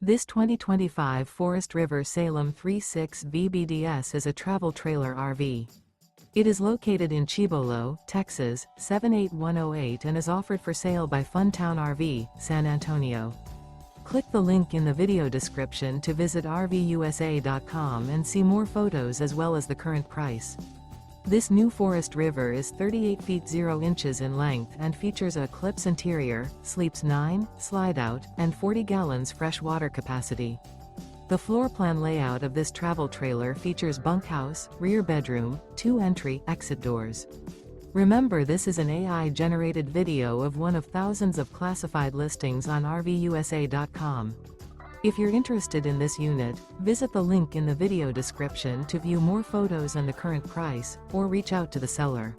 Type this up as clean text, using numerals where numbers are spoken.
This 2025 Forest River Salem 3.6 VBDS is a travel trailer RV. It is located in Cibolo, Texas, 78108 and is offered for sale by Funtown RV, San Antonio. Click the link in the video description to visit RVUSA.com and see more photos as well as the current price. This new Forest River is 38 feet 0 inches in length and features a ECLIPSE interior, sleeps 9, Slideout, and 40 gallons fresh water capacity. The floor plan layout of this travel trailer features bunkhouse, rear bedroom, 2 entry/exit doors. Remember, this is an AI-generated video of one of thousands of classified listings on RVUSA.com. If you're interested in this unit, visit the link in the video description to view more photos and the current price, or reach out to the seller.